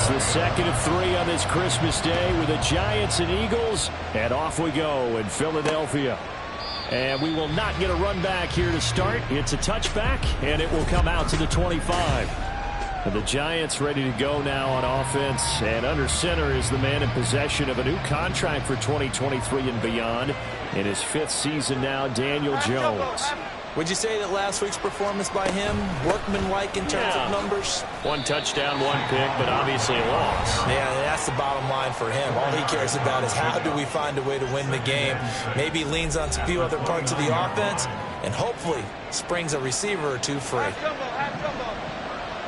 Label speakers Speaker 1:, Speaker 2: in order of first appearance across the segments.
Speaker 1: It's the second of 3 on this Christmas Day with the Giants and Eagles. And off we go in Philadelphia. And we will not get a run back here to start. It's a touchback, and it will come out to the 25. And the Giants ready to go now on offense. And under center is the man in possession of a new contract for 2023 and beyond. In his 5th season now, Daniel Jones.
Speaker 2: Would you say that last week's performance by him, workmanlike in terms of numbers?
Speaker 1: 1 touchdown, 1 pick, but obviously a loss.
Speaker 2: Yeah, that's the bottom line for him. All he cares about is how do we find a way to win the game. Maybe leans on a few other parts of the offense, and hopefully springs a receiver or 2 free.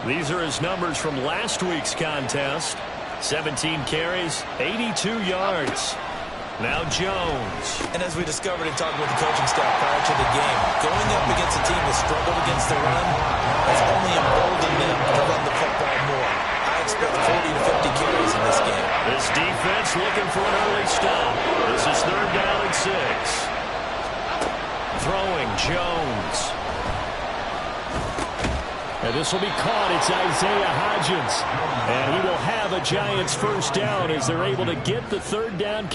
Speaker 1: These are his numbers from last week's contest. 17 carries, 82 yards. Now Jones.
Speaker 2: And as we discovered in talking with the coaching staff prior to the game, going up against a team that struggled against the run has only emboldened them to run the football more. I expect 40 to 50 carries in this game.
Speaker 1: This defense looking for an early stop. This is 3rd down and 6. Throwing Jones. And this will be caught. It's Isaiah Hodgins. And he will have a Giants 1st down as they're able to get the 3rd down.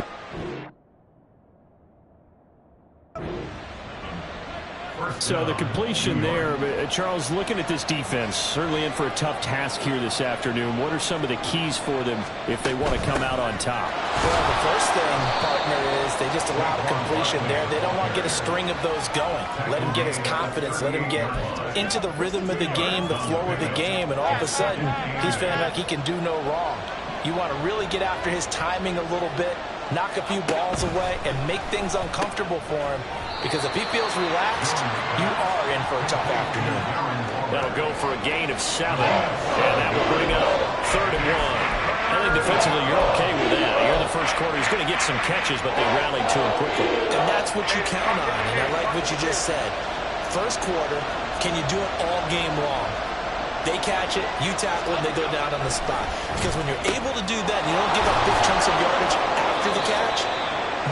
Speaker 1: So the completion there, Charles, looking at this defense, certainly in for a tough task here this afternoon. What are some of the keys for them if they want to come out on top?
Speaker 2: Well, the first thing, partner, is they just allow the completion there. They don't want to get a string of those going. Let him get his confidence. Let him get into the rhythm of the game, the flow of the game, and all of a sudden, he's feeling like he can do no wrong. You want to really get after his timing a little bit, knock a few balls away, and make things uncomfortable for him. Because if he feels relaxed, you are in for a tough afternoon.
Speaker 1: That'll go for a gain of 7. And that will bring up 3rd and 1. I think defensively you're okay with that. Here in the first quarter, he's going to get some catches, but they rallied to him quickly.
Speaker 2: And that's what you count on. And I like what you just said. First quarter, can you do it all game long? They catch it, you tackle, and they go down on the spot. Because when you're able to do that, and you don't give up big chunks of yardage after the catch,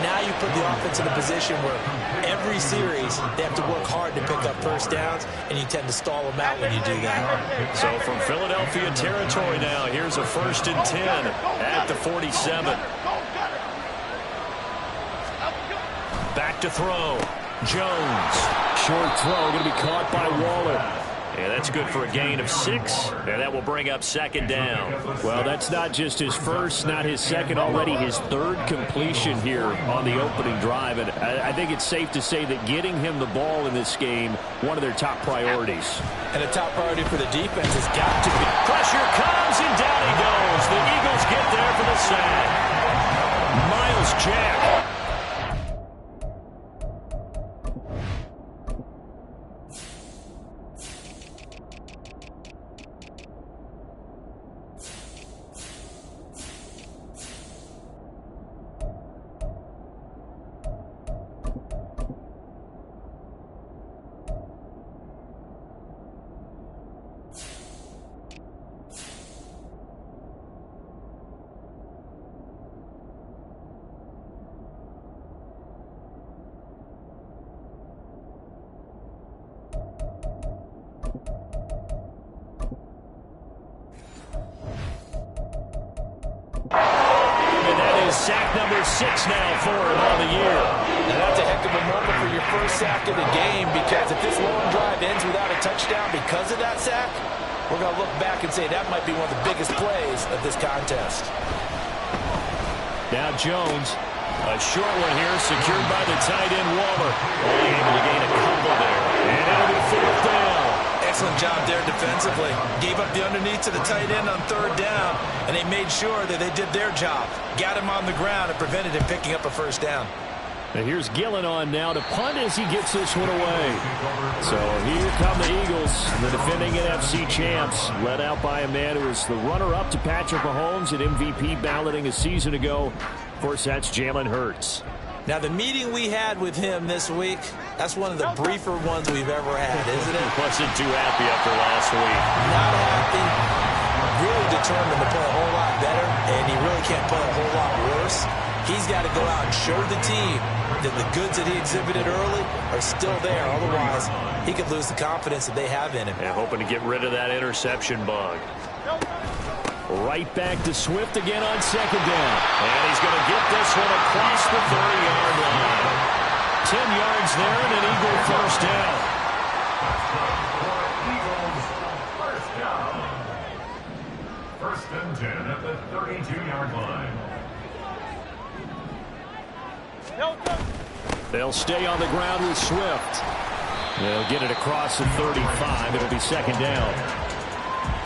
Speaker 2: now you put the offense in a position where every series they have to work hard to pick up 1st downs, and you tend to stall them out when you do that.
Speaker 1: So from Philadelphia territory now, here's a 1st and 10 at the 47. Back to throw. Jones. Short throw going to be caught by Waller. And that's good for a gain of 6, and that will bring up 2nd down. Well, that's not just his first, not his second, already his 3rd completion here on the opening drive. And I think it's safe to say that getting him the ball in this game, one of their top priorities.
Speaker 2: And a top priority for the defense has got to be.
Speaker 1: Pressure comes, and down he goes. The Eagles get there for the sack. Miles Jack. Sack number 6 now for him on the year.
Speaker 2: And that's a heck of a moment for your first sack of the game, because if this long drive ends without a touchdown because of that sack, we're going to look back and say that might be one of the biggest plays of this contest.
Speaker 1: Now Jones, a short one here, secured by the tight end Waller. Only able to gain a couple there. And it'll be 4th down.
Speaker 2: Excellent job there defensively. Gave up the underneath to the tight end on 3rd down, and they made sure that they did their job. Got him on the ground and prevented him picking up a 1st down.
Speaker 1: And here's Gillen on now to punt as he gets this one away. So here come the Eagles, the defending NFC champs, led out by a man who was the runner-up to Patrick Mahomes at MVP balloting a season ago. Of course, that's Jalen Hurts.
Speaker 2: Now, the meeting we had with him this week, that's one of the briefer ones we've ever had, isn't it?
Speaker 1: Wasn't too happy after last week.
Speaker 2: Not happy. Really determined to play a whole lot better, and he really can't play a whole lot worse. He's got to go out and show the team that the goods that he exhibited early are still there. Otherwise, he could lose the confidence that they have in him.
Speaker 1: And hoping to get rid of that interception bug. Right back to Swift again on second down. And he's going to get this one across the 30-yard line. 10 yards there and an Eagle first down.
Speaker 3: Eagles first down. First and 10 at the 32-yard line.
Speaker 1: They'll stay on the ground with Swift. They'll get it across the 35. It'll be second down.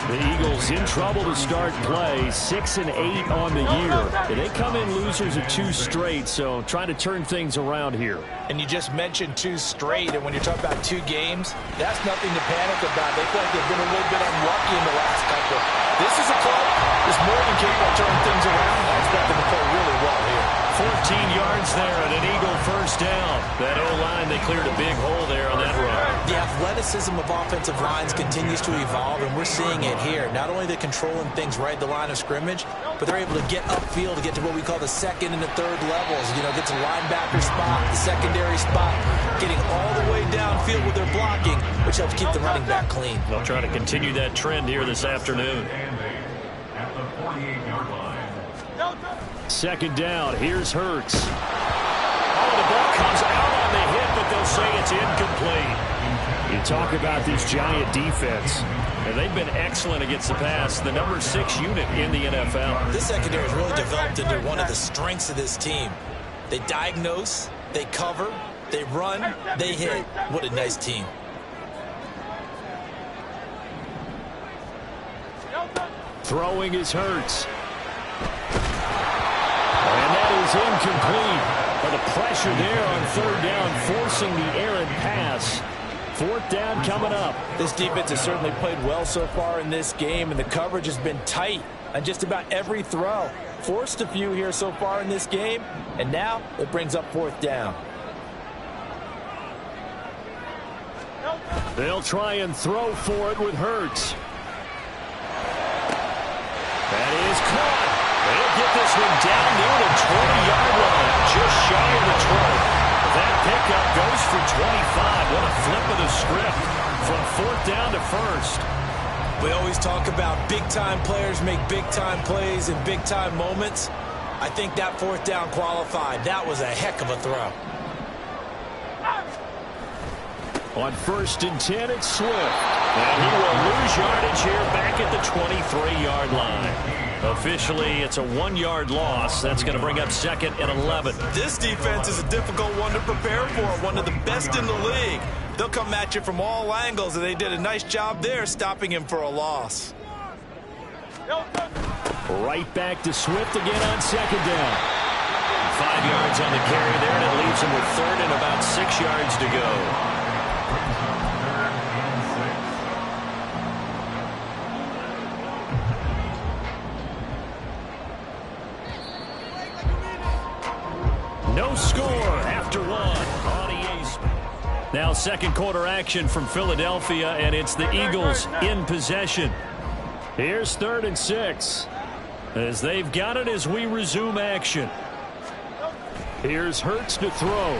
Speaker 1: The Eagles in trouble to start play, 6-8 on the year. They come in losers of 2 straight, so trying to turn things around here.
Speaker 2: And you just mentioned 2 straight, and when you're talking about 2 games, that's nothing to panic about. They feel like they've been a little bit unlucky in the last couple. This is a club that's more than capable of turning things around. I expect them to play really well here.
Speaker 1: 14 yards there and an Eagle first down. That O-line, they cleared a big hole there on that run.
Speaker 2: The athleticism of offensive lines continues to evolve, and we're seeing it here. Not only are they controlling things right at the line of scrimmage, but they're able to get upfield to get to what we call the second and the third levels. You know, get to linebacker spot, the secondary spot, getting all the way downfield with their blocking, which helps keep the running back clean.
Speaker 1: They'll try to continue that trend here this afternoon.
Speaker 3: At the 48-yard line.
Speaker 1: Second down. Here's Hurts. Oh, the ball comes out on the hit, but they'll say it's incomplete. You talk about this Giant defense, and they've been excellent against the pass, the number 6 unit in the NFL.
Speaker 2: This secondary has really developed into one of the strengths of this team. They diagnose, they cover, they run, they hit. What a nice team.
Speaker 1: Throwing is Hurts. And that is incomplete. But the pressure there on third down, forcing the errant pass. Fourth down coming up.
Speaker 2: This defense has certainly played well so far in this game, and the coverage has been tight on just about every throw. Forced a few here so far in this game, and now it brings up fourth down.
Speaker 1: They'll try and throw for it with Hurts. That is caught. They'll get this one down near the 20-yard line, just shy of the 20. That pickup goes for 25. What a flip of the script from fourth down to first.
Speaker 2: We always talk about big-time players make big-time plays in big-time moments. I think that fourth down qualified. That was a heck of a throw.
Speaker 1: On first and 10, it's Swift. And he will lose yardage here back at the 23-yard line. Officially, it's a 1-yard loss. That's going to bring up second and 11.
Speaker 2: This defense is a difficult one to prepare for, one of the best in the league. They'll come at you from all angles, and they did a nice job there stopping him for a loss.
Speaker 1: Right back to Swift again on second down. 5 yards on the carry there, and it leaves him with third and about 6 yards to go. No score after one on EA's. Now second quarter action from Philadelphia, and it's the Eagles in possession. Here's 3rd and 6 as they've got it as we resume action. Here's Hurts to throw.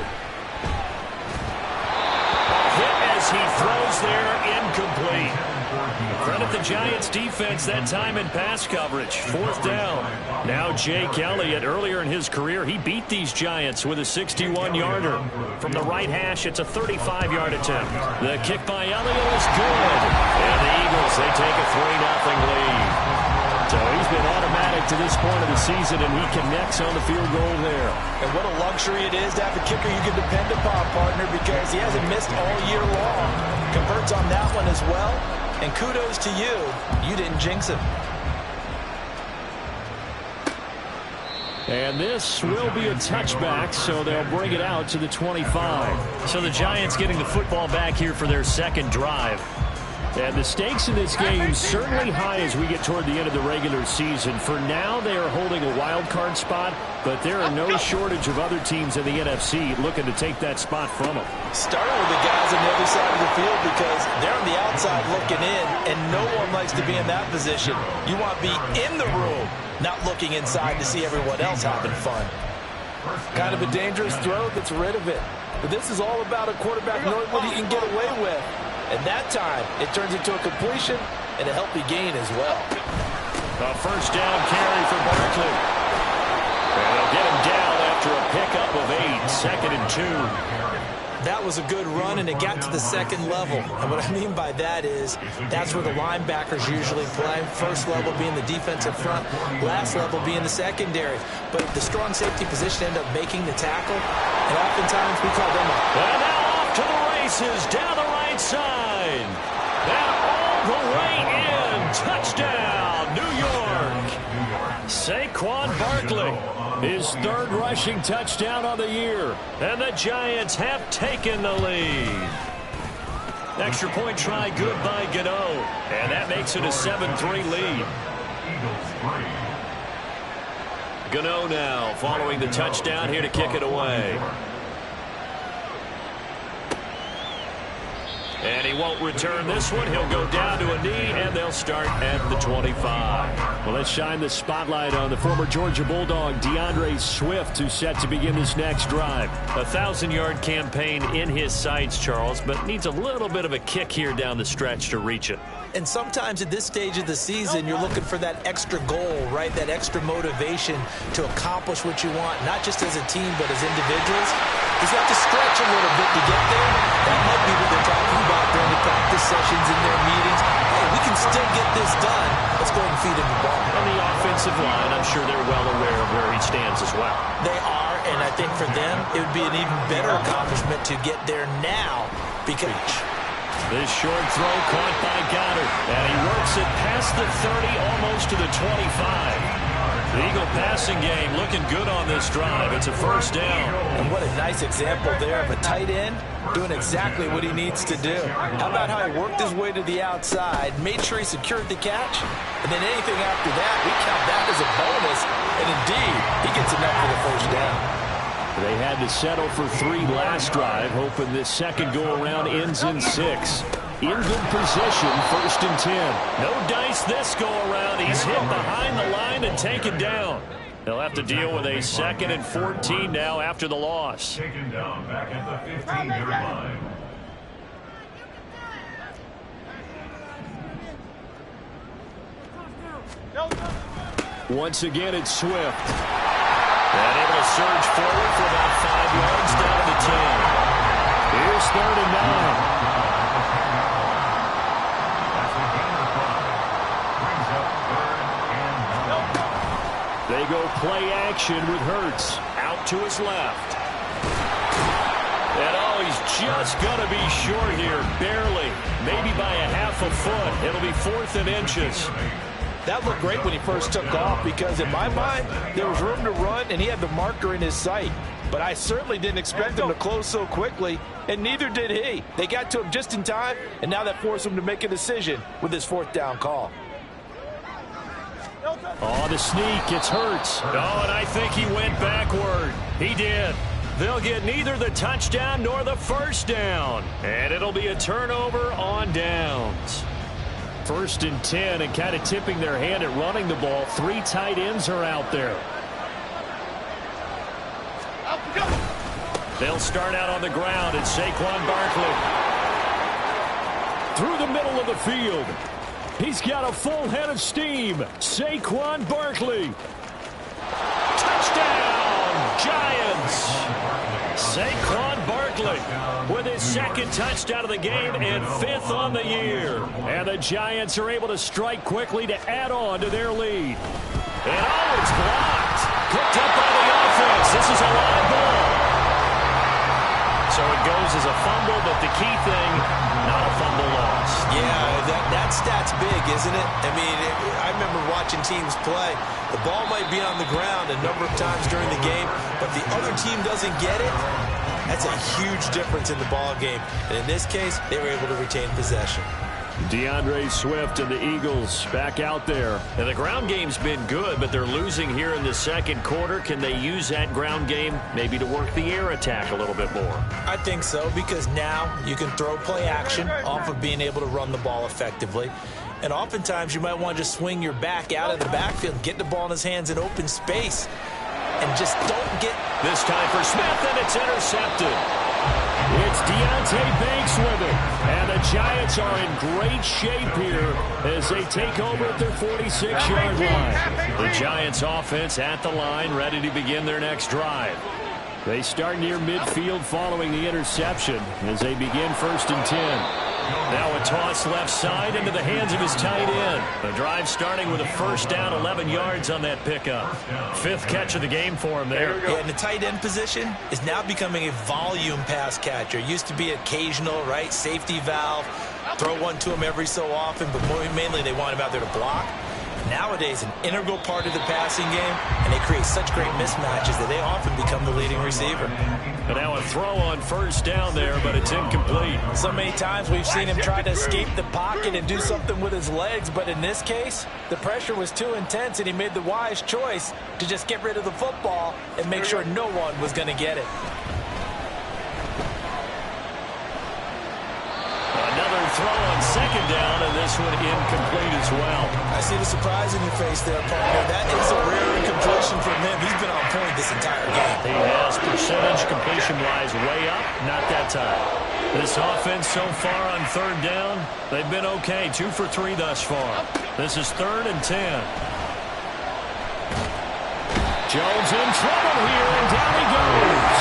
Speaker 1: Hit as he throws there, incomplete. Credit the Giants defense that time in pass coverage. Fourth down. Now Jake Elliott, earlier in his career, he beat these Giants with a 61-yarder. From the right hash, it's a 35-yard attempt. The kick by Elliott is good. And the Eagles, they take a 3-0 lead. So he's been automatic to this point of the season, and he connects on the field goal there.
Speaker 2: And what a luxury it is to have a kicker you can depend upon, partner, because he hasn't missed all year long. Converts on that one as well. And kudos to you. You didn't jinx him.
Speaker 1: And this will be a touchback, so they'll bring it out to the 25. So the Giants getting the football back here for their second drive. And the stakes in this game certainly high as we get toward the end of the regular season. For now, they are holding a wild card spot, but there are no shortage of other teams in the NFC looking to take that spot from them.
Speaker 2: Starting with the guys on the other side of the field because they're on the outside looking in, and no one likes to be in that position. You want to be in the room, not looking inside to see everyone else having fun. Kind of a dangerous throw that's rid of it. But this is all about a quarterback knowing what he can get away with. And that time, it turns into a completion and a healthy gain as well.
Speaker 1: A first down carry for Barkley. And they'll get him down after a pickup of 8, 2nd and 2.
Speaker 2: That was a good run, and it got to the second level. And what I mean by that is that's where the linebackers usually play. First level being the defensive front, last level being the secondary. But the strong safety position ended up making the tackle, and oftentimes we call them up.
Speaker 1: And now off to the races, down the right side. And all the way in. Touchdown, New York. Saquon Barkley. His 3rd rushing touchdown of the year. And the Giants have taken the lead. Extra point try good by Gano. And that makes it a 7-3 lead. Gano now following the touchdown here to kick it away. And he won't return this one. He'll go down to a knee, and they'll start at the 25. Well, let's shine the spotlight on the former Georgia Bulldog, DeAndre Swift, who's set to begin this next drive.
Speaker 4: A 1,000-yard campaign in his sights, Charles, but needs a little bit of a kick here down the stretch to reach it.
Speaker 2: And sometimes at this stage of the season, you're looking for that extra goal, right? That extra motivation to accomplish what you want, not just as a team, but as individuals. Because you have to stretch a little bit to get there. That might be what they're talking about during the practice sessions in their meetings. Hey, we can still get this done. Let's go ahead and feed him the ball.
Speaker 4: And the offensive line, I'm sure they're well aware of where he stands as well.
Speaker 2: They are, and I think for them, it would be an even better accomplishment to get there now because...
Speaker 1: This short throw caught by Goddard. And he works it past the 30, almost to the 25. The Eagle passing game looking good on this drive. It's a first down.
Speaker 2: And what a nice example there of a tight end doing exactly what he needs to do. How about how he worked his way to the outside, made sure he secured the catch, and then anything after that, we count that as a bonus. And indeed, he gets enough for the first down.
Speaker 1: They had to settle for 3 last drive, hoping this second go-around ends in 6. In good position, 1st and 10. No dice this go-around. He's hit behind the line and taken down. They'll have to deal with a 2nd and 14 now after the loss.
Speaker 3: Taken down back at the 15-yard line.
Speaker 1: Once again, it's Swift. And able to surge forward for about 5 yards down to the 10. Here's 3rd and 9. They go play action with Hurts out to his left. And oh, he's just going to be short here, barely, maybe by a half a foot. It'll be 4th and inches.
Speaker 2: That looked great when he first took off because, in my mind, there was room to run, and he had the marker in his sight. But I certainly didn't expect him to close so quickly, and neither did he. They got to him just in time, and now that forced him to make a decision with his 4th down call.
Speaker 1: Oh, the sneak. It's Hurts. Oh, and I think he went backward. He did. They'll get neither the touchdown nor the first down. And it'll be a turnover on downs. 1st and 10, and kind of tipping their hand at running the ball. 3 tight ends are out there. They'll start out on the ground. It's Saquon Barkley. Through the middle of the field. He's got a full head of steam. Saquon Barkley. Touchdown, Giants. Saquon Barkley with his 2nd touchdown of the game and 5th on the year. And the Giants are able to strike quickly to add on to their lead. And oh, it's blocked. Picked up by the offense. This is a live ball. So it goes as a fumble, but the key thing, not a fumble loss.
Speaker 2: Yeah, that stat's big, isn't it? I mean, I remember watching teams play. The ball might be on the ground a number of times during the game, but the other team doesn't get it. That's a huge difference in the ball game. And in this case, they were able to retain possession.
Speaker 1: DeAndre Swift and the Eagles back out there.
Speaker 4: And the ground game's been good, but they're losing here in the 2nd quarter. Can they use that ground game maybe to work the air attack a little bit more?
Speaker 2: I think so, because now you can throw play action off of being able to run the ball effectively. And oftentimes you might want to just swing your back out of the backfield, get the ball in his hands in open space, and just don't get...
Speaker 1: This time for Smith, and it's intercepted. It's Deonte Banks with it. And the Giants are in great shape here as they take over at their 46-yard line.
Speaker 4: The Giants offense at the line, ready to begin their next drive.
Speaker 1: They start near midfield following the interception as they begin 1st and 10.
Speaker 4: Now a toss left side into the hands of his tight end. The drive starting with a 1st down, 11 yards on that pickup. 5th catch of the game for him there.
Speaker 2: Yeah, and the tight end position is now becoming a volume pass catcher. Used to be occasional, right? Safety valve. Throw one to him every so often, but mainly they want him out there to block. Nowadays, an integral part of the passing game, and they create such great mismatches that they often become the leading receiver.
Speaker 4: But now a throw on 1st down there, but it's incomplete.
Speaker 2: So many times we've seen him try to escape the pocket and do something with his legs, but in this case, the pressure was too intense, and he made the wise choice to just get rid of the football and make sure no one was going to get it.
Speaker 4: Another throw on 2nd down, and this one incomplete as well.
Speaker 2: I see the surprise in your face there, partner. That is a rare incompletion from him. He's been on point this entire game.
Speaker 4: He has percentage completion-wise way up, not that time. This offense so far on 3rd down, they've been okay. 2 for 3 thus far. This is 3rd and 10.
Speaker 1: Jones in trouble here, and down he goes.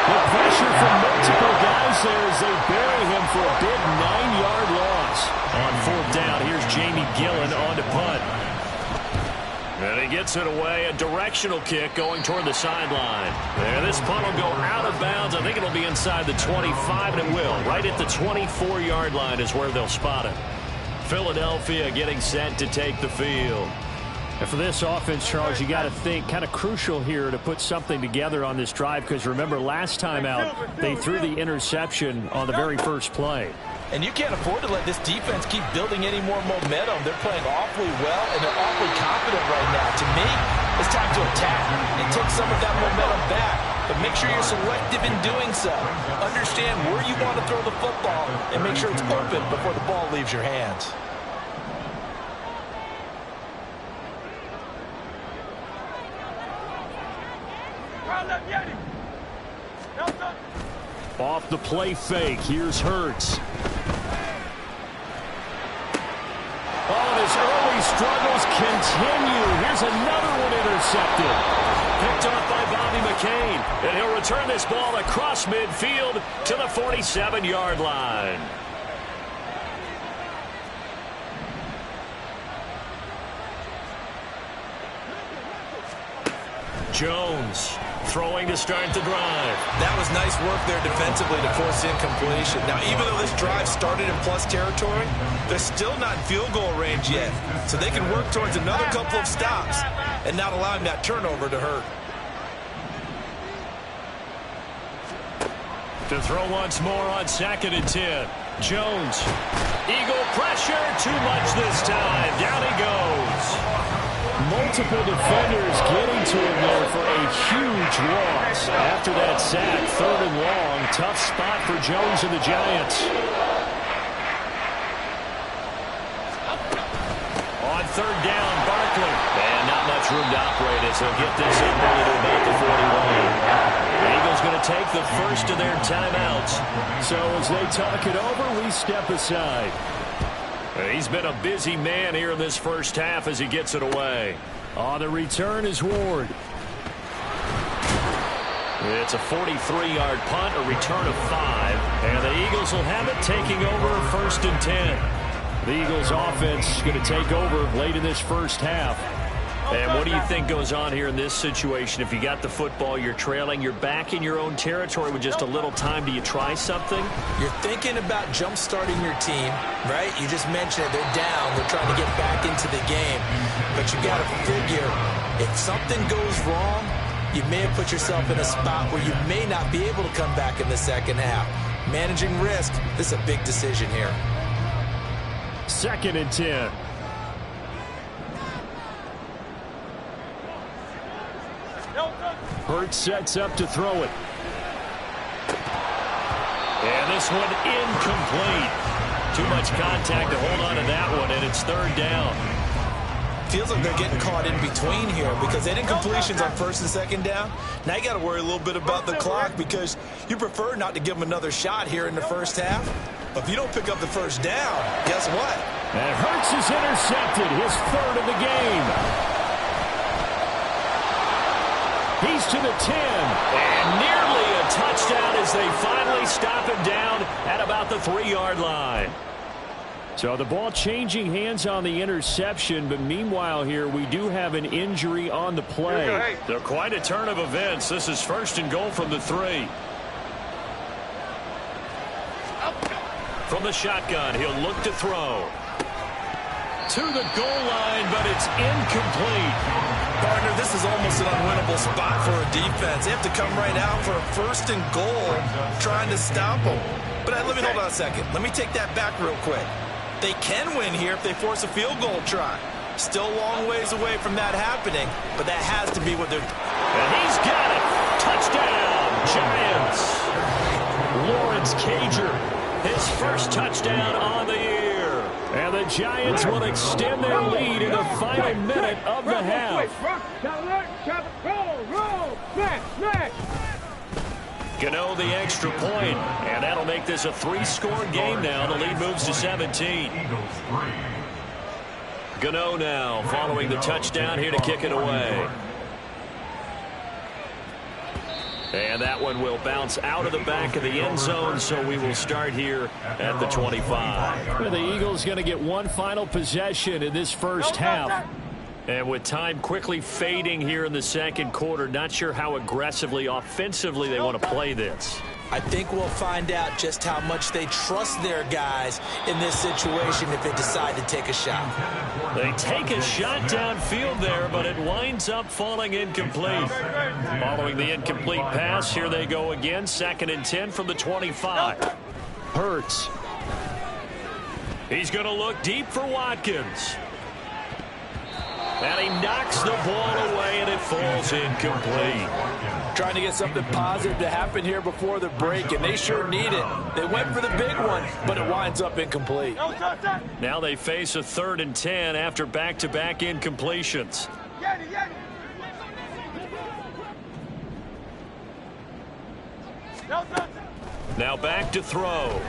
Speaker 1: The pressure from multiple guys there as they bury him for a big 9-yard loss.
Speaker 4: On 4th down, here's Jamie Gillen on to punt. And he gets it away. A directional kick going toward the sideline. There, this punt will go out of bounds. I think it'll be inside the 25, and it will. Right at the 24-yard line is where they'll spot it. Philadelphia getting set to take the field.
Speaker 1: And for this offense, Charles, you got to think kind of crucial here to put something together on this drive, because remember last time out they threw the interception on the very first play.
Speaker 2: And you can't afford to let this defense keep building any more momentum. They're playing awfully well, and they're awfully confident right now. To me, it's time to attack and take some of that momentum back. But make sure you're selective in doing so. Understand where you want to throw the football and make sure it's open before the ball leaves your hands.
Speaker 1: Off the play fake, here's Hurts. Oh, and his early struggles continue. Here's another one intercepted.
Speaker 4: Picked off by Bobby McCain. And he'll return this ball across midfield to the 47-yard line. Jones throwing to start the drive.
Speaker 2: That was nice work there defensively to force incompletion. Now, even though this drive started in plus territory, they're still not in field goal range yet. So they can work towards another couple of stops and not allowing that turnover to hurt.
Speaker 4: To throw once more on 2nd and 10. Jones. Eagle pressure. Too much this time. Down he goes.
Speaker 1: Multiple defenders getting to him there for a huge loss. After that sack, 3rd and long. Tough spot for Jones and the Giants.
Speaker 4: On 3rd down, Barkley. And not much room to operate as he'll get this in to about the 41. The Eagles going to take the first of their timeouts.
Speaker 1: So as they talk it over, we step aside.
Speaker 4: He's been a busy man here in this first half as he gets it away.
Speaker 1: On the return is Ward.
Speaker 4: It's a 43-yard punt, a return of 5. And the Eagles will have it taking over 1st and 10.
Speaker 1: The Eagles offense going to take over late in this first half.
Speaker 4: And what do you think goes on here in this situation? If you got the football, you're trailing, you're back in your own territory with just a little time. Do you try something?
Speaker 2: You're thinking about jump-starting your team, right? You just mentioned it. They're down. They're trying to get back into the game. But you got to figure, if something goes wrong, you may have put yourself in a spot where you may not be able to come back in the second half. Managing risk, this is a big decision here.
Speaker 1: 2nd and 10. Hurts sets up to throw it.
Speaker 4: And this one incomplete. Too much contact to hold on to that one, and it's 3rd down.
Speaker 2: feels like they're getting caught in between here because they didn't completions on first and second down. Now you got to worry a little bit about the clock because you prefer not to give them another shot here in the first half. But if you don't pick up the first down, guess what?
Speaker 1: And Hurts is intercepted, his third of the game. He's to the 10.
Speaker 4: And nearly a touchdown as they finally stop him down at about the 3-yard line.
Speaker 1: So the ball changing hands on the interception, but meanwhile here we do have an injury on the play.
Speaker 4: They're quite a turn of events. This is first and goal from the 3. From the shotgun, he'll look to throw. To the goal line, but it's incomplete.
Speaker 2: Partner, this is almost an unwinnable spot for a defense. They have to come right out for a first and goal trying to stop them. But let me hold on a second. Let me take that back real quick. They can win here if they force a field goal try. Still a long ways away from that happening, but that has to be what they're...
Speaker 4: And he's got it. Touchdown, Giants.
Speaker 1: Lawrence Cager, his first touchdown on the year. And the Giants will extend their lead in the final minute of the half.
Speaker 4: Gano the extra point, and that'll make this a 3-score game now. The lead moves to 17. Gano now following the touchdown here to kick it away. And that one will bounce out of the back of the end zone, so we will start here at the 25.
Speaker 1: Well, the Eagles going to get one final possession in this first half.
Speaker 4: And with time quickly fading here in the second quarter, not sure how aggressively, offensively they want to play this.
Speaker 2: I think we'll find out just how much they trust their guys in this situation if they decide to take a shot.
Speaker 4: They take a shot downfield there, but it winds up falling incomplete. Following the incomplete pass, here they go again. 2nd and 10 from the 25.
Speaker 1: Hurts.
Speaker 4: He's going to look deep for Watkins. And he knocks the ball away, and it falls incomplete.
Speaker 2: Trying to get something positive to happen here before the break, and they sure need it. They went for the big one, but it winds up incomplete.
Speaker 4: Now they face a 3rd and 10 after back-to-back incompletions. Now back to throw.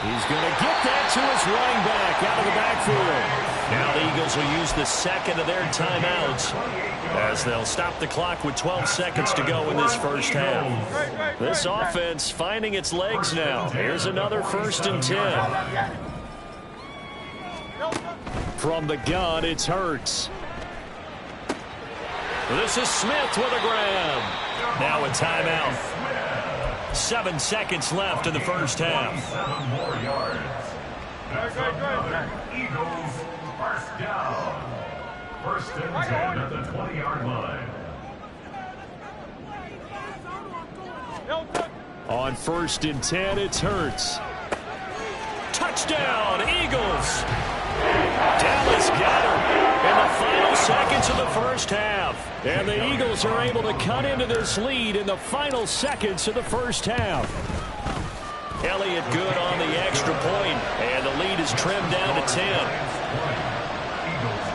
Speaker 1: He's going to get that to his running back out of the backfield.
Speaker 4: Now the Eagles will use the second of their timeouts as they'll stop the clock with 12 seconds to go in this first half. This offense finding its legs now. Here's another 1st and 10.
Speaker 1: From the gun, it's Hurts.
Speaker 4: This is Smith with a grab. Now a timeout. 7 seconds left in the first half.
Speaker 3: 7 more yards. That's another Eagles first down. 1st and 10 at the 20-yard line.
Speaker 1: On 1st and 10, it's Hurts.
Speaker 4: Touchdown, Eagles. Dallas got her in the final seconds of the first half.
Speaker 1: And the Eagles are able to cut into this lead in the final seconds of the first half.
Speaker 4: Elliott good on the extra point, and the lead is trimmed down to 10.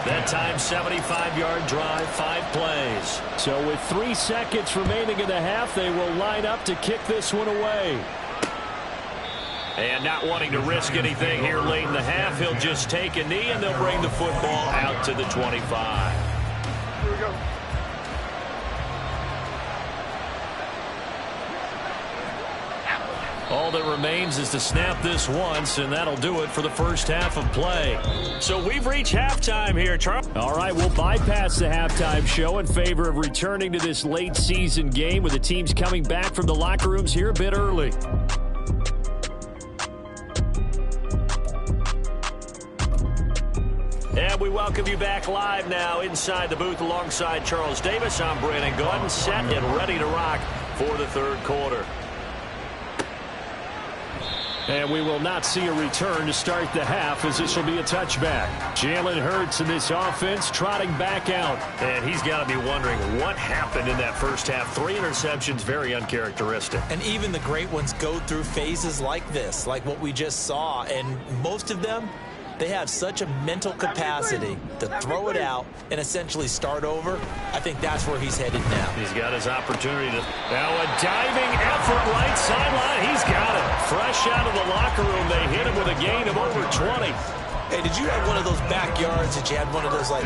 Speaker 4: That time, 75-yard drive, 5 plays.
Speaker 1: So with 3 seconds remaining in the half, they will line up to kick this one away.
Speaker 4: And not wanting to risk anything here late in the half, he'll just take a knee, and they'll bring the football out to the 25.
Speaker 5: Here we go.
Speaker 4: All that remains is to snap this once, and that'll do it for the first half of play. So we've reached halftime here, Charles.
Speaker 1: All right, we'll bypass the halftime show in favor of returning to this late season game with the teams coming back from the locker rooms here a bit early.
Speaker 4: And we welcome you back live now inside the booth alongside Charles Davis. I'm Brandon Gordon, set and ready to rock for the third quarter.
Speaker 1: And we will not see a return to start the half, as this will be a touchback. Jalen Hurts in this offense trotting back out.
Speaker 4: And he's got to be wondering what happened in that first half. 3 interceptions, very uncharacteristic.
Speaker 2: And even the great ones go through phases like this, like what we just saw. And most of them, they have such a mental capacity to throw it out and essentially start over. I think that's where he's headed now.
Speaker 4: He's got his opportunity to... Now a diving effort right sideline. He's got it. Fresh out of the locker room, they hit him with a gain of over 20.
Speaker 2: Hey, did you have one of those backyards that you had one of those, like,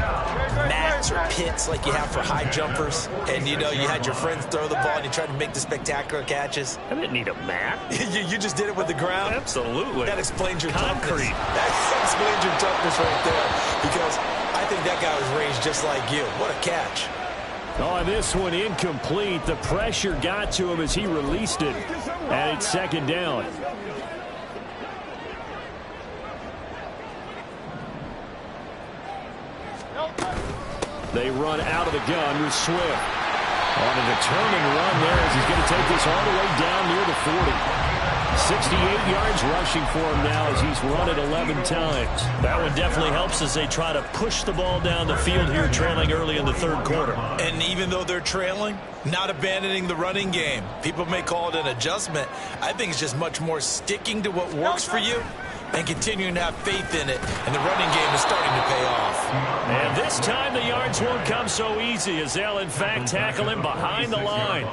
Speaker 2: mats or pits like you have for high jumpers? And, you know, you had your friends throw the ball and you tried to make the spectacular catches?
Speaker 4: I didn't need a mat.
Speaker 2: you just did it with the ground?
Speaker 4: Absolutely.
Speaker 2: That explains your
Speaker 4: concrete.
Speaker 2: Toughness. That explains your toughness right there. Because I think that guy was raised just like you. What a catch.
Speaker 1: Oh, this one incomplete. The pressure got to him as he released it. And it's second down. They run out of the gun with Swift. On a determined run there as he's going to take this all the way down near the 40. 68 yards rushing for him now as he's run it 11 times.
Speaker 4: That one definitely helps as they try to push the ball down the field here, trailing early in the third quarter.
Speaker 2: And even though they're trailing, not abandoning the running game. People may call it an adjustment. I think it's just much more sticking to what works for you and continuing to have faith in it, and the running game is starting to pay off.
Speaker 1: And this time the yards won't come so easy as they'll, in fact, tackle him behind the line.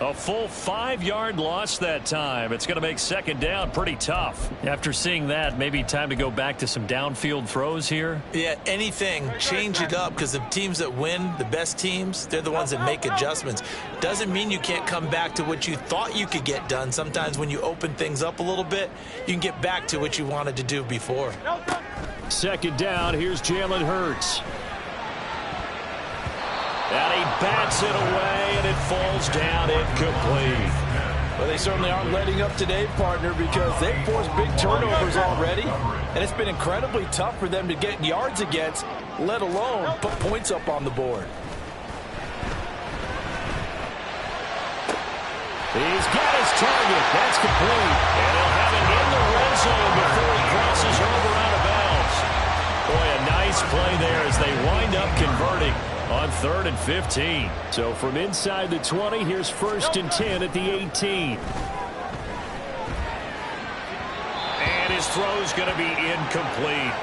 Speaker 1: A full 5-yard loss that time. It's going to make second down pretty tough. After seeing that, maybe time to go back to some downfield throws here.
Speaker 2: Yeah, anything. Change it up, because the teams that win, the best teams, they're the ones that make adjustments. Doesn't mean you can't come back to what you thought you could get done. Sometimes when you open things up a little bit, you can get back to what you wanted to do before.
Speaker 1: Second down, here's Jalen Hurts. And he bats it away, and it falls down incomplete.
Speaker 5: Well, they certainly aren't letting up today, partner, because they've forced big turnovers already, and it's been incredibly tough for them to get yards against, let alone put points up on the board.
Speaker 1: He's got his target. That's complete. And he'll have it in the red zone before he crosses over out of bounds. Boy, a nice play there as they wind up converting on 3rd and 15. So from inside the 20, here's 1st and 10 at the 18.
Speaker 4: And his throw's going to be incomplete.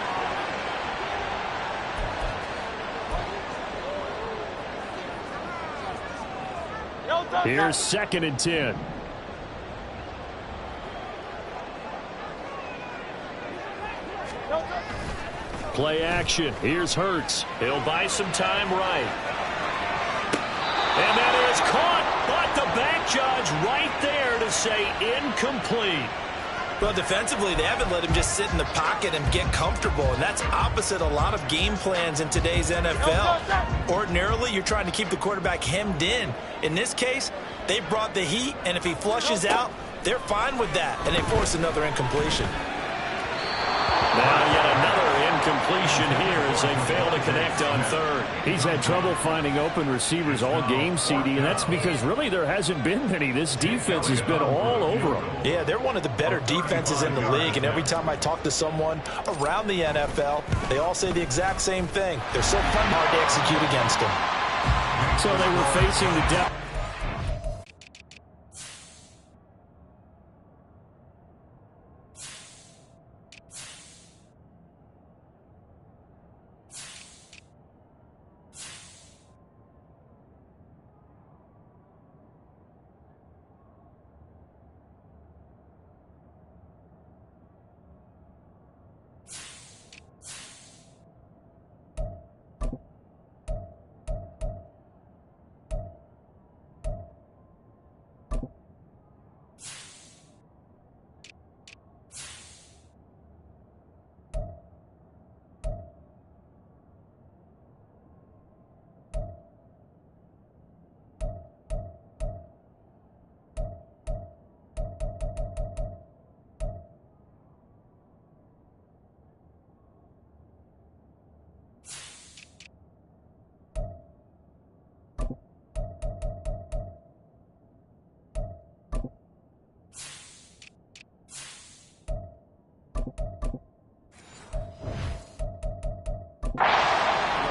Speaker 1: Here's 2nd and 10. Play action. Here's Hurts.
Speaker 4: He'll buy some time right. And that is caught. But the back judge right there to say incomplete.
Speaker 2: Well, defensively, they haven't let him just sit in the pocket and get comfortable, and that's opposite a lot of game plans in today's NFL. Ordinarily, you're trying to keep the quarterback hemmed in. In this case, they brought the heat, and if he flushes out, they're fine with that, and they force another incompletion.
Speaker 1: Now yet another incompletion here as they fail to connect on 3rd. He's had trouble finding open receivers all game, CD, and that's because really there hasn't been many. This defense has been all over them.
Speaker 5: Yeah, they're one of the better defenses in the league, and every time I talk to someone around the NFL, they all say the exact same thing. They're so hard to execute against them.
Speaker 1: So they were facing the depth.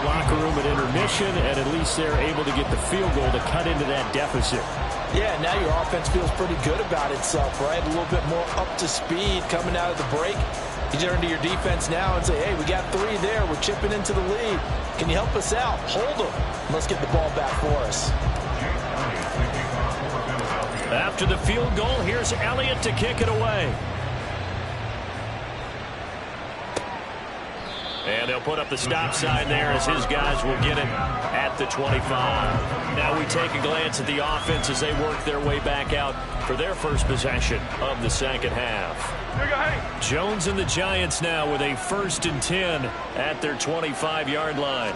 Speaker 1: Locker room at intermission, and at least they're able to get the field goal to cut into that deficit.
Speaker 5: Yeah, now your offense feels pretty good about itself, right? A little bit more up to speed coming out of the break.
Speaker 2: You turn to your defense now and say, hey, we got 3 there. We're chipping into the lead. Can you help us out? Hold them. Let's get the ball back for us.
Speaker 1: After the field goal, here's Elliott to kick it away. And they'll put up the stop sign there as his guys will get it at the 25. Now we take a glance at the offense as they work their way back out for their first possession of the second half. Jones and the Giants now with a 1st and 10 at their 25-yard line.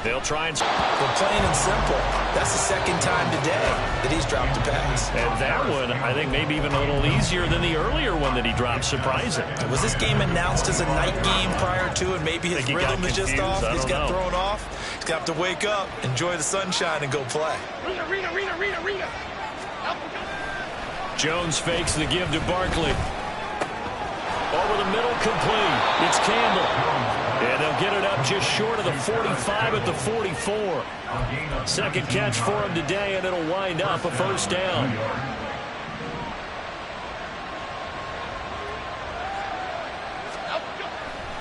Speaker 1: They'll try and...
Speaker 2: But plain and simple, that's the second time today that he's dropped a pass.
Speaker 1: And that one, I think, maybe even a little easier than the earlier one that he dropped. Surprising.
Speaker 2: Was this game announced as a night game prior to, and maybe his rhythm is just off? He's got thrown off. He's got to wake up, enjoy the sunshine, and go play.
Speaker 1: Jones fakes the give to Barkley. Over the middle, complete. It's Campbell. And they'll get it up just short of the 45 at the 44. Second catch for him today, and it'll wind up a first down.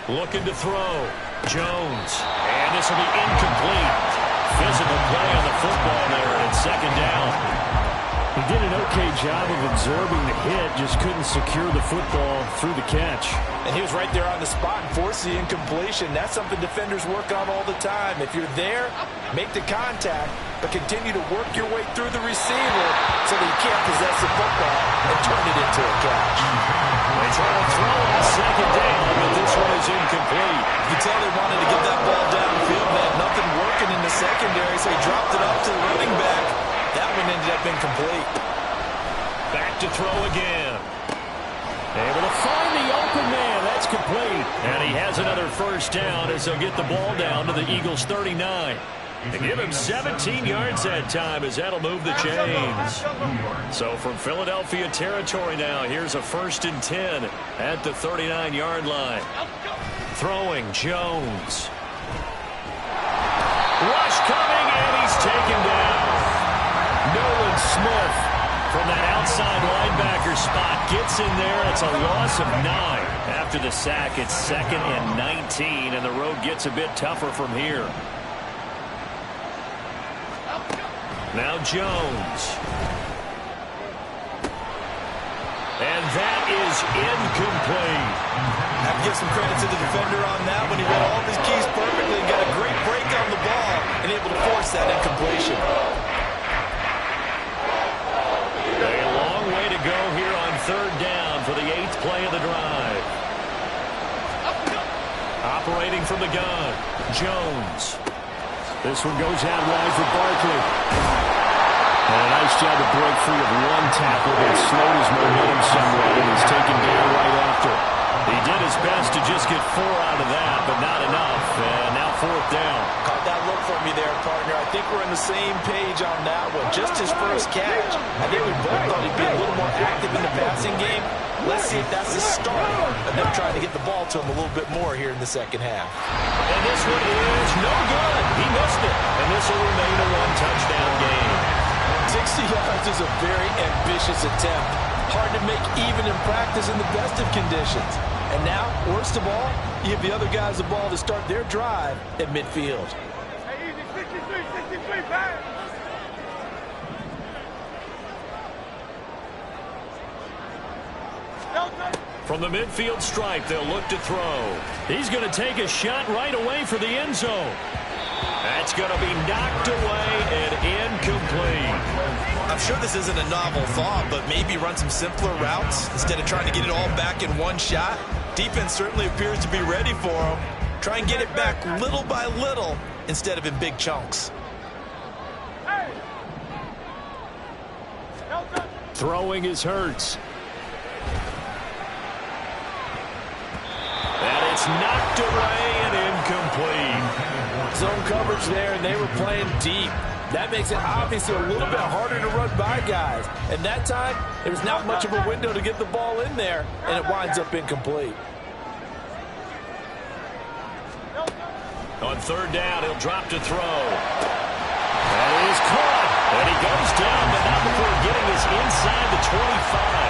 Speaker 1: Looking to throw. Jones. And this will be incomplete. Physical play on the football there, and it's second down. He did an okay job of absorbing the hit, just couldn't secure the football through the catch.
Speaker 2: And he was right there on the spot and forced the incompletion. That's something defenders work on all the time. If you're there, make the contact, but continue to work your way through the receiver so that you can't possess the football and turn it into a catch.
Speaker 1: They try to throw on second down, but this one is incomplete.
Speaker 2: You can tell they wanted to get that ball downfield. They had nothing working in the secondary, so he dropped it off to the running back. That one ended up incomplete.
Speaker 1: Back to throw again. Able to find the open man. That's complete. And he has another first down as they'll get the ball down to the Eagles' 39. They give him 17 yards that time as that'll move the chains. So from Philadelphia territory now, here's a 1st and 10 at the 39-yard line. Throwing Jones. Rush coming, and he's taken down. Nolan Smith from that outside linebacker spot gets in there. It's a loss of 9. After the sack, it's 2nd and 19, and the road gets a bit tougher from here. Now Jones. And that is incomplete.
Speaker 2: I have to give some credit to the defender on that when he read all of his keys perfectly and got a great break on the ball and able to force that incompletion.
Speaker 1: A long way to go here on 3rd down for the 8th play of the drive. Operating from the gun, Jones. This one goes out wide for Barkley. And a nice job to break free of one tackle that slowed his momentum somewhat and was taken down right after. He did his best to just get 4 out of that, but not enough. And now 4th down.
Speaker 2: Caught that look for me there, partner. I think we're on the same page on that one. Just his first catch. I think we both thought he'd be a little more active in the passing game. Let's see if that's the start of them trying to get the ball to him a little bit more here in the second half.
Speaker 1: And this one is no good. He missed it. And this will remain a 1-touchdown game.
Speaker 2: 60 yards is a very ambitious attempt. Hard to make even in practice in the best of conditions. And now, worst of all, you give the other guys the ball to start their drive at midfield.
Speaker 6: Hey, easy, 63, pass.
Speaker 1: From the midfield stripe, they'll look to throw. He's going to take a shot right away for the end zone. That's going to be knocked away and incomplete.
Speaker 2: I'm sure this isn't a novel thought, but maybe run some simpler routes instead of trying to get it all back in one shot. Defense certainly appears to be ready for him. Try and get it back little by little instead of in big chunks.
Speaker 1: Throwing is Hurts. And it's knocked away and incomplete.
Speaker 2: Zone coverage there, and they were playing deep. That makes it obviously a little bit harder to run by guys. And that time, there was not much of a window to get the ball in there, and it winds up incomplete.
Speaker 1: On 3rd down, he'll drop to throw. That is caught. And he goes down, but not before getting us inside the 25.